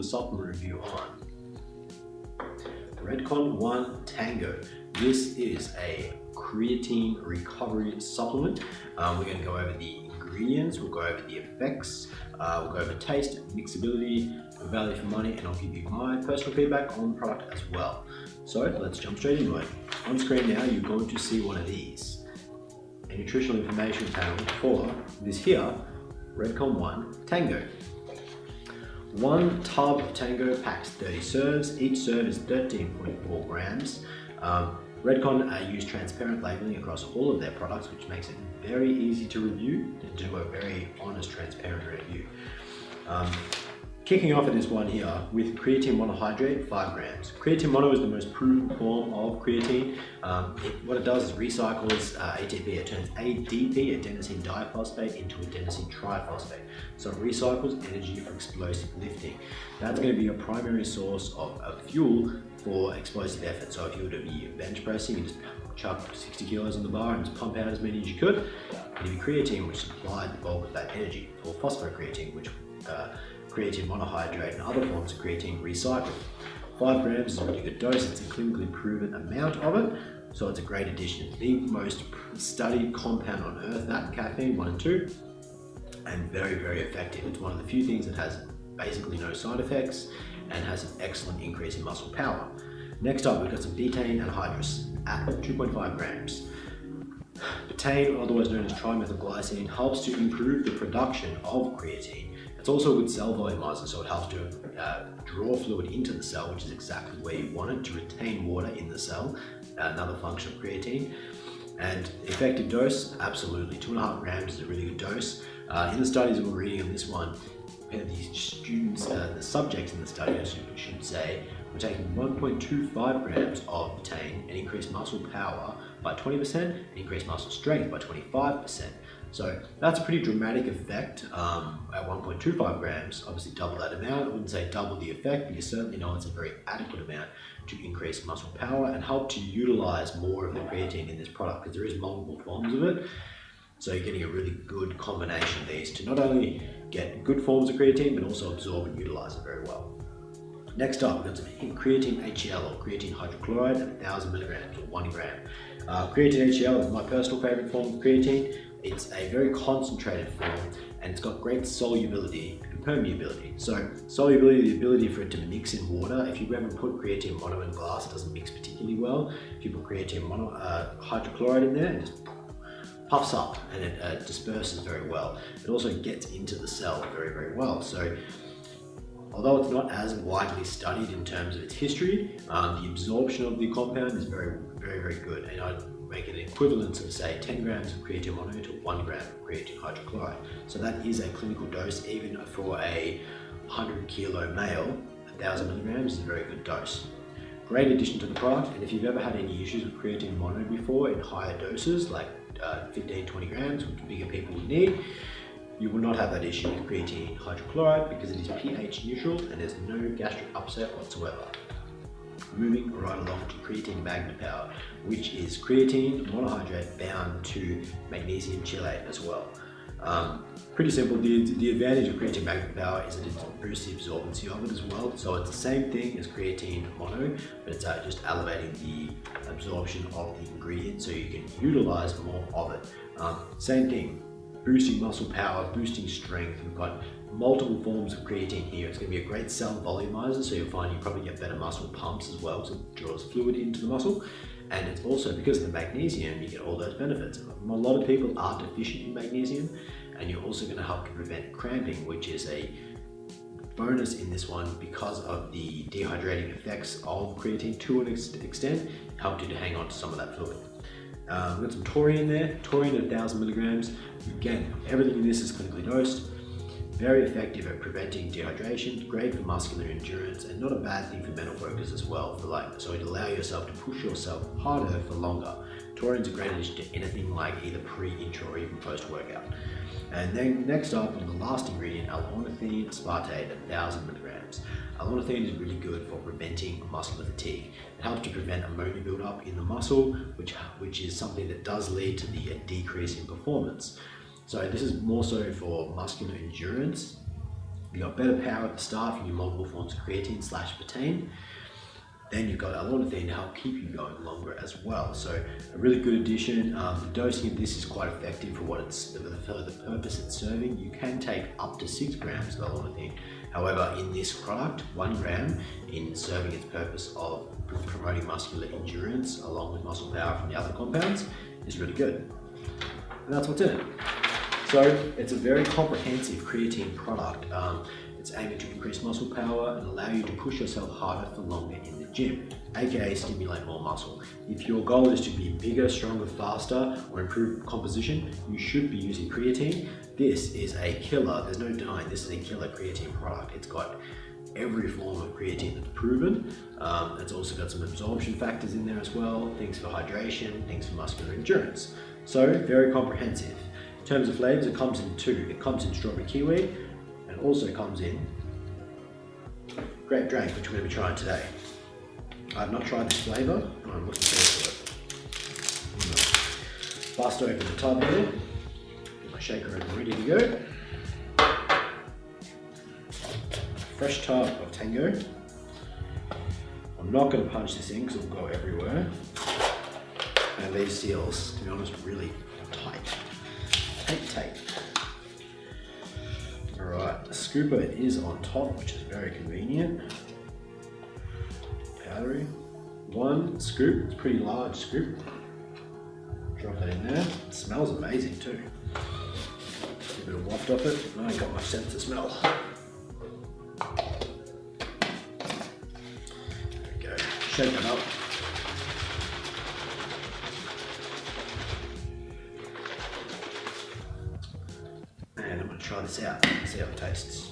the supplement review on Redcon1 Tango. This is a creatine recovery supplement. We're going to go over the ingredients, we'll go over the effects, we'll go over taste, mixability, value for money, and I'll give you my personal feedback on the product as well. So let's jump straight into it. On screen now, you're going to see one of these, a nutritional information panel for this here, Redcon1 Tango. One tub of Tango packs 30 serves. Each serve is 13.4 grams. Redcon use transparent labeling across all of their products, which makes it very easy to review and do a very honest, transparent review. Kicking off at this one here with creatine monohydrate, 5 grams. Creatine mono is the most proven form of creatine. What it does is recycles ATP. It turns ADP, adenosine diphosphate, into adenosine triphosphate. So it recycles energy for explosive lifting. That's going to be your primary source of fuel for explosive effort. So if you were to be bench pressing and just chuck 60 kilos on the bar and just pump out as many as you could, it'd be creatine which supplied the bulk of that energy, or phosphocreatine, which creatine monohydrate and other forms of creatine recycle. 5 grams is a really good dose. It's a clinically proven amount of it, so it's a great addition. The most studied compound on earth, that and caffeine, 1 and 2, and very, very effective. It's one of the few things that has basically no side effects and has an excellent increase in muscle power. Next up, we've got some Betaine anhydrous at 2.5 grams. Betaine, otherwise known as trimethylglycine, helps to improve the production of creatine. It's also a good cell volumizer, so it helps to draw fluid into the cell, which is exactly where you want it, to retain water in the cell, another function of creatine. And effective dose, absolutely, 2.5 grams is a really good dose. In the studies that we're reading on this one, the students, the subjects in the study, I should say, were taking 1.25 grams of betaine and increased muscle power by 20% and increased muscle strength by 25%. So that's a pretty dramatic effect at 1.25 grams. Obviously double that amount. I wouldn't say double the effect, but you certainly know it's a very adequate amount to increase muscle power and help to utilize more of the creatine in this product, because there is multiple forms of it. So you're getting a really good combination of these to not only get good forms of creatine, but also absorb and utilize it very well. Next up, we've got some Creatine HCL, or creatine hydrochloride, at 1,000 milligrams, or 1 gram. Creatine HCL is my personal favorite form of creatine. It's a very concentrated form, and it's got great solubility and permeability. So solubility, the ability for it to mix in water. If you ever put creatine mono in glass, it doesn't mix particularly well. If you put creatine hydrochloride in there, it just puffs up and it disperses very well. It also gets into the cell very, very well. So although it's not as widely studied in terms of its history, the absorption of the compound is very, very, very good. And I'd make an equivalent of, say, 10 grams of creatine mono to 1 gram of creatine hydrochloride. So that is a clinical dose. Even for a 100 kilo male, 1,000 milligrams is a very good dose. Great addition to the product. And if you've ever had any issues with creatine mono before in higher doses, like 15, 20 grams, which bigger people would need, you will not have that issue with creatine hydrochloride because it is pH neutral and there's no gastric upset whatsoever. Moving right along to creatine MagnaPower, which is creatine monohydrate bound to magnesium chelate as well. Pretty simple. The advantage of creatine MagnaPower is that it boosts the absorbency of it as well. So it's the same thing as creatine mono, but it's just elevating the absorption of the ingredient so you can utilize more of it. Same thing. Boosting muscle power, boosting strength. We've got multiple forms of creatine here. It's going to be a great cell volumizer, so you'll find you probably get better muscle pumps as well, so it draws fluid into the muscle. And it's also, because of the magnesium, you get all those benefits. A lot of people are deficient in magnesium, and you're also going to help to prevent cramping, which is a bonus in this one because of the dehydrating effects of creatine to an extent, help you to hang on to some of that fluid. We've got some taurine in there, taurine at 1,000 milligrams. Again, everything in this is clinically dosed. Very effective at preventing dehydration, great for muscular endurance, and not a bad thing for mental focus as well. So it allow yourself to push yourself harder for longer. Taurine's a great addition to anything like either pre, intra, or even post-workout. And then next up, on the last ingredient, l-ornithine aspartate at 1,000 milligrams. L-ornithine is really good for preventing muscular fatigue. It helps to prevent ammonia buildup in the muscle, which is something that does lead to the decrease in performance. So this is more so for muscular endurance You've got better power at the start from your multiple forms of creatine / Betaine. Then you've got l-ornithine to help keep you going longer as well. So a really good addition. The dosing of this is quite effective for the purpose it's serving. You can take up to 6 grams of l-ornithine. However, in this product, 1 gram in serving its purpose of promoting muscular endurance along with muscle power from the other compounds is really good. And that's what's in it. So it's a very comprehensive creatine product. It's aiming to increase muscle power and allow you to push yourself harder for longer in the gym, aka stimulate more muscle. If your goal is to be bigger, stronger, faster, or improve composition, you should be using creatine. This is a killer. There's no denying this is a killer creatine product. It's got every form of creatine that's proven. It's also got some absorption factors in there as well, things for hydration, things for muscular endurance. So very comprehensive. In terms of flavors, it comes in 2. It comes in strawberry kiwi, and also comes in grape drink, which we're going to be trying today. I've not tried this flavor, and I'm looking forward to it. Bust open the tub here, get my shaker open, ready to go. Fresh tub of Tango. I'm not going to punch this in because it will go everywhere. And these seals, to be honest, really tight. Tight. Alright, the scooper is on top, which is very convenient. Powdery. 1 scoop, it's a pretty large scoop. Drop that in there. It smells amazing too. Get a bit of waft off it. I ain't got much sense of smell. There we go. Shake it up. And I'm going to try this out and see how it tastes.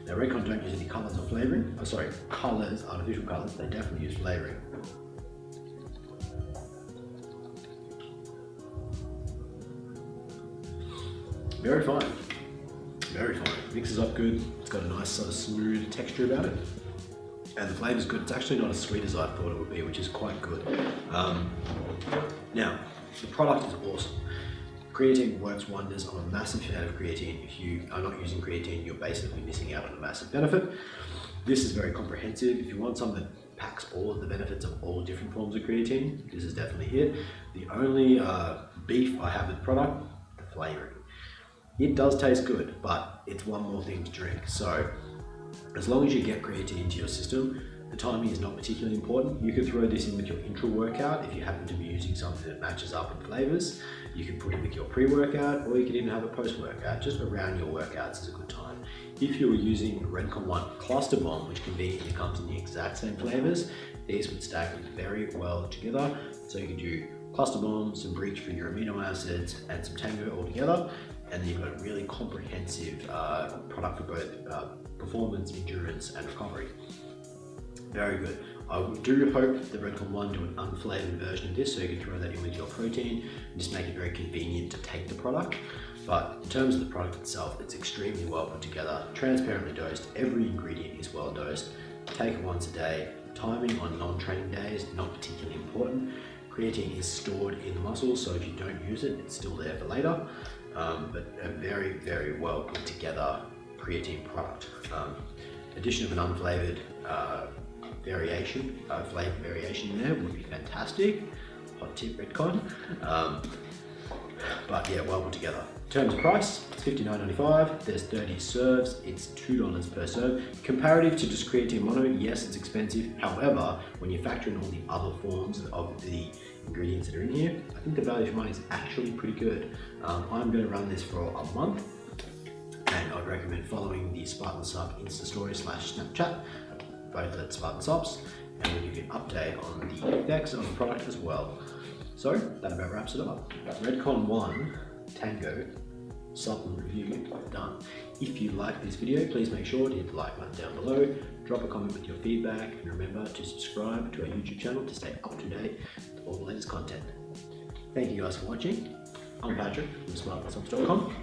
Now Redcon don't use any colours or flavouring. Oh sorry, colours, artificial colours, they definitely use flavouring. Very fine. Very fine. Mixes up good. It's got a nice sort of smooth texture about it. And the flavour's good. It's actually not as sweet as I thought it would be, which is quite good. Now, the product is awesome. Creatine works wonders. I'm a massive fan of creatine. If you are not using creatine, you're basically missing out on a massive benefit. This is very comprehensive. If you want something that packs all of the benefits of all different forms of creatine, this is definitely it. The only beef I have with the product, the flavouring. It does taste good, but it's one more thing to drink. So as long as you get creatine into your system, the timing is not particularly important. You could throw this in with your intra-workout if you happen to be using something that matches up in flavors. You could put it with your pre-workout, or you could even have it post-workout. Just around your workouts is a good time. If you're using Redcon1 Cluster Bomb, which conveniently comes in the exact same flavors, these would stack very well together. So you could do Cluster Bomb, some Breach for your amino acids, and some Tango all together. And then you've got a really comprehensive product for both performance, endurance, and recovery. Very good. I do hope that Redcon1 do an unflavored version of this, so you can throw that in with your protein and just make it very convenient to take the product. But in terms of the product itself, it's extremely well put together, transparently dosed. Every ingredient is well dosed. Take it once a day. Timing on non-training days, not particularly important. Creatine is stored in the muscles, so if you don't use it, it's still there for later. But a very, very well put together creatine product. Addition of an unflavored flavor variation in there would be fantastic. Hot tip, Redcon. But yeah, well put together. In terms of price, it's $59.95. There's 30 serves. It's $2 per serve. Comparative to just creatine mono, yes, it's expensive. However, when you factor in all the other forms of the ingredients that are in here, I think the value for money is actually pretty good. I'm going to run this for a month, and I'd recommend following the Spartansuppz Insta Story / Snapchat, both at Spartansuppz, and we'll give you an update on the effects of the product as well. So that about wraps it up. Redcon1 Tango supplement review done. If you like this video, please make sure to hit the like button down below, drop a comment with your feedback, and remember to subscribe to our YouTube channel to stay up to date with all the latest content. Thank you guys for watching. I'm Patrick from Spartansuppz.com.